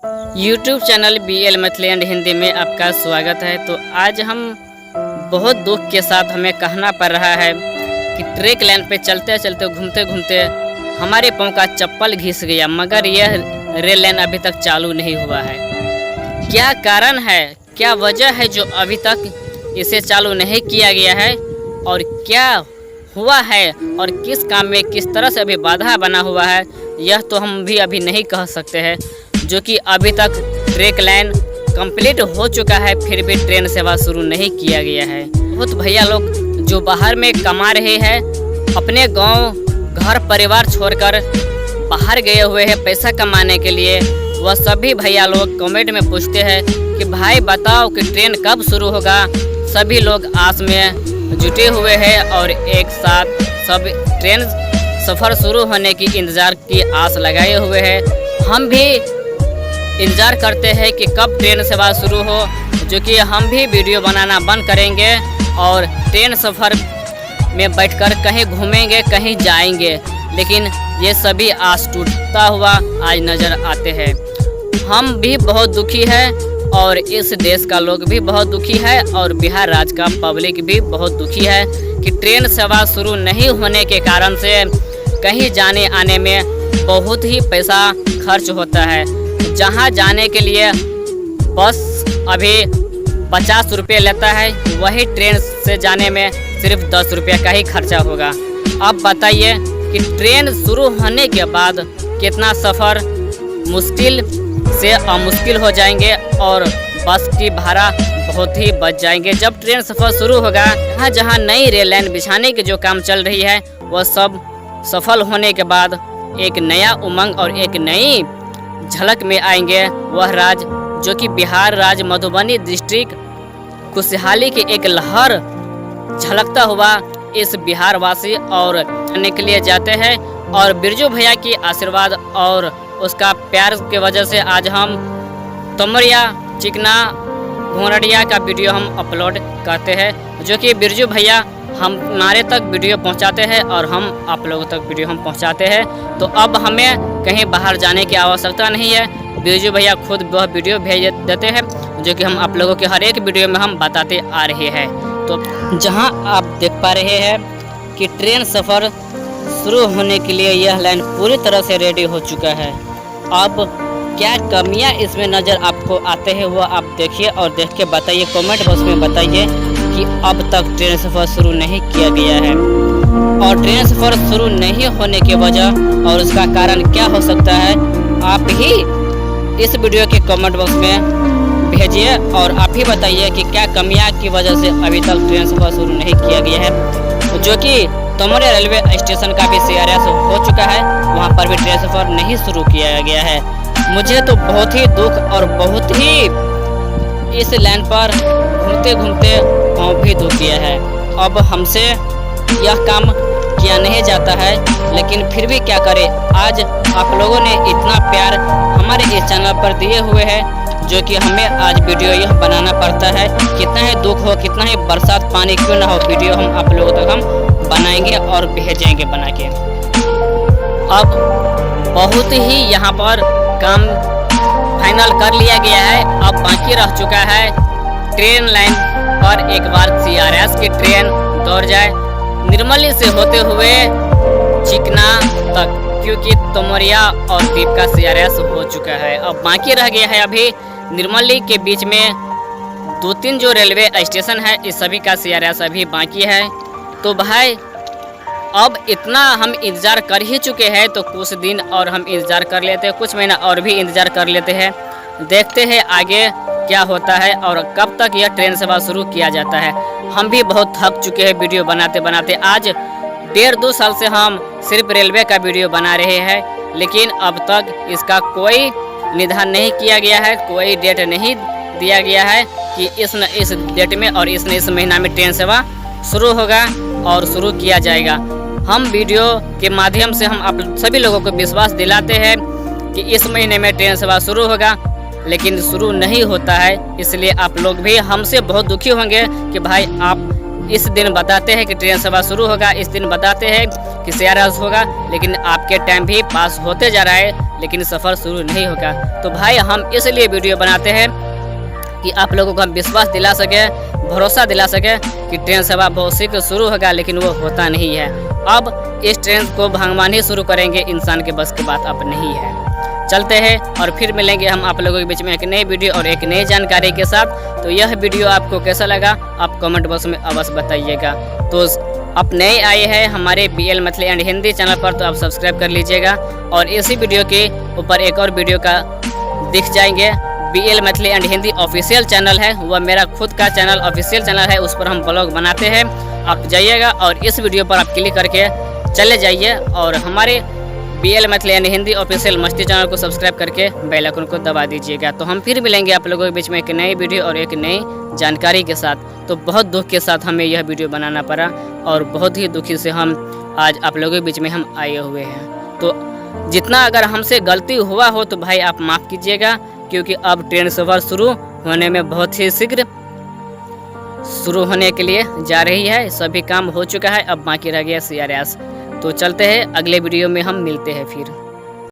YouTube channel BL Maithili and Hindi में आपका स्वागत है। तो आज हम बहुत दुख के साथ हमें कहना पड़ रहा है कि ट्रैक लाइन पे चलते चलते घूमते घूमते हमारे पाँव का चप्पल घिस गया, मगर यह रेल लाइन अभी तक चालू नहीं हुआ है। क्या कारण है, क्या वजह है जो अभी तक इसे चालू नहीं किया गया है, और क्या हुआ है और किस काम में किस तरह से अभी बाधा बना हुआ है, यह तो हम भी अभी नहीं कह सकते हैं। जो कि अभी तक ट्रैक लाइन कंप्लीट हो चुका है, फिर भी ट्रेन सेवा शुरू नहीं किया गया है। बहुत भैया लोग जो बाहर में कमा रहे हैं, अपने गांव घर परिवार छोड़कर बाहर गए हुए हैं पैसा कमाने के लिए, वह सभी भैया लोग कमेंट में पूछते हैं कि भाई बताओ कि ट्रेन कब शुरू होगा। सभी लोग आस में जुटे हुए हैं और एक साथ सब ट्रेन सफ़र शुरू होने की इंतज़ार की आस लगाए हुए हैं। हम भी इंतज़ार करते हैं कि कब ट्रेन सेवा शुरू हो, जो कि हम भी वीडियो बनाना बंद करेंगे और ट्रेन सफ़र में बैठकर कहीं घूमेंगे, कहीं जाएंगे। लेकिन ये सभी आस टूटता हुआ आज नज़र आते हैं। हम भी बहुत दुखी है और इस देश का लोग भी बहुत दुखी है और बिहार राज्य का पब्लिक भी बहुत दुखी है कि ट्रेन सेवा शुरू नहीं होने के कारण से कहीं जाने आने में बहुत ही पैसा खर्च होता है। जहां जाने के लिए बस अभी 50 रुपये लेता है, वही ट्रेन से जाने में सिर्फ 10 रुपये का ही खर्चा होगा। अब बताइए कि ट्रेन शुरू होने के बाद कितना सफ़र मुश्किल से अमुश्किल हो जाएंगे और बस की भाड़ा बहुत ही बच जाएंगे। जब ट्रेन सफ़र शुरू होगा, जहाँ नई रेल लाइन बिछाने की जो काम चल रही है, वह सब सफल होने के बाद एक नया उमंग और एक नई झलक में आएंगे। वह राज्य जो कि बिहार राज्य मधुबनी डिस्ट्रिक्ट खुशहाली की एक लहर झलकता हुआ इस बिहार वासी और करने के लिए जाते हैं। और बिरजू भैया की आशीर्वाद और उसका प्यार के वजह से आज हम तमरिया चिकना घोरडिया का वीडियो हम अपलोड करते हैं, जो कि बिरजू भैया हमारे तक वीडियो पहुंचाते हैं और हम आप लोगों तक वीडियो हम पहुंचाते हैं। तो अब हमें कहीं बाहर जाने की आवश्यकता नहीं है, बिरजू भैया खुद वह वीडियो भेज देते हैं, जो कि हम आप लोगों के हर एक वीडियो में हम बताते आ रहे हैं। तो जहां आप देख पा रहे हैं कि ट्रेन सफ़र शुरू होने के लिए यह लाइन पूरी तरह से रेडी हो चुका है। अब क्या कमियां इसमें नज़र आपको आते हैं, वो आप देखिए और देख के बताइए, कमेंट बॉक्स में बताइए कि अब तक ट्रेन सफ़र शुरू नहीं किया गया है और ट्रेन सफ़र शुरू नहीं होने की वजह और उसका कारण क्या हो सकता है। आप ही इस वीडियो के कमेंट बॉक्स में भेजिए और आप ही बताइए कि क्या कमियां की वजह से अभी तक ट्रेन सफ़र शुरू नहीं किया गया है। जो कि तमरिया रेलवे स्टेशन का भी CRS हो चुका है, वहाँ पर भी ट्रेन सफ़र नहीं शुरू किया गया है। मुझे तो बहुत ही दुख और बहुत ही इस लाइन पर घूमते घूमते पाँव भी दुख गया है। अब हमसे यह काम किया नहीं जाता है, लेकिन फिर भी क्या करें। आज आप लोगों ने इतना प्यार हमारे इस चैनल पर दिए हुए हैं, जो कि हमें आज वीडियो यह बनाना पड़ता है। कितना ही दुख हो, कितना ही बरसात पानी क्यों ना हो, वीडियो हम आप लोगों तक हम बनाएंगे और भेजेंगे बना के। अब बहुत ही यहाँ पर काम फाइनल कर लिया गया है, अब बाकी रह चुका है ट्रेन लाइन पर एक बार CRS की ट्रेन दौड़ जाए निर्मली से होते हुए चिकना तक, क्योंकि तमरिया और दीप का CRS हो चुका है। अब बाकी रह गया है अभी निर्मली के बीच में 2-3 जो रेलवे स्टेशन है, इस सभी का CRS अभी बाकी है। तो भाई अब इतना हम इंतज़ार कर ही चुके हैं, तो कुछ दिन और हम इंतज़ार कर लेते हैं, कुछ महीना और भी इंतज़ार कर लेते हैं। देखते हैं आगे क्या होता है और कब तक यह ट्रेन सेवा शुरू किया जाता है। हम भी बहुत थक चुके हैं वीडियो बनाते बनाते। आज 1.5-2 साल से हम सिर्फ रेलवे का वीडियो बना रहे हैं, लेकिन अब तक इसका कोई निदान नहीं किया गया है, कोई डेट नहीं दिया गया है कि इस डेट में और इस महीना में ट्रेन सेवा शुरू होगा और शुरू किया जाएगा। हम वीडियो के माध्यम से हम आप सभी लोगों को विश्वास दिलाते हैं कि इस महीने में ट्रेन सेवा शुरू होगा, लेकिन शुरू नहीं होता है। इसलिए आप लोग भी हमसे बहुत दुखी होंगे कि भाई आप इस दिन बताते हैं कि ट्रेन सेवा शुरू होगा, इस दिन बताते हैं कि CRS होगा, लेकिन आपके टाइम भी पास होते जा रहा है। लेकिन सफ़र शुरू नहीं होगा। तो भाई हम इसलिए वीडियो बनाते हैं कि आप लोगों को हम विश्वास दिला सके, भरोसा दिला सके कि ट्रेन सेवा बहुत शीघ्र शुरू होगा, लेकिन वो होता नहीं है। अब इस ट्रेन को भगवान ही शुरू करेंगे, इंसान के बस की बात अब नहीं है। चलते हैं और फिर मिलेंगे हम आप लोगों के बीच में एक नई वीडियो और एक नई जानकारी के साथ। तो यह वीडियो आपको कैसा लगा आप कमेंट बॉक्स में अवश्य बताइएगा। तो आप नए आए हैं हमारे BL Maithili and Hindi channel पर तो आप सब्सक्राइब कर लीजिएगा, और इसी वीडियो के ऊपर एक और वीडियो का दिख जाएंगे। BL Maithili and Hindi official channel है, वह मेरा खुद का चैनल ऑफिशियल चैनल है, उस पर हम ब्लॉग बनाते हैं। आप जाइएगा और इस वीडियो पर आप क्लिक करके चले जाइए और हमारे BL Maithili and Hindi official मस्ती चैनल को सब्सक्राइब करके बेल आइकन को दबा दीजिएगा। तो हम फिर मिलेंगे आप लोगों के बीच में एक नई वीडियो और एक नई जानकारी के साथ। तो बहुत दुख के साथ हमें यह वीडियो बनाना पड़ा और बहुत ही दुखी से हम आज आप लोगों के बीच में हम आए हुए हैं। तो जितना अगर हमसे गलती हुआ हो तो भाई आप माफ़ कीजिएगा, क्योंकि अब ट्रेन सफ़र शुरू होने में बहुत ही शीघ्र शुरू होने के लिए जा रही है। सभी काम हो चुका है, अब बाकी रह गया CRS। तो चलते हैं, अगले वीडियो में हम मिलते हैं फिर।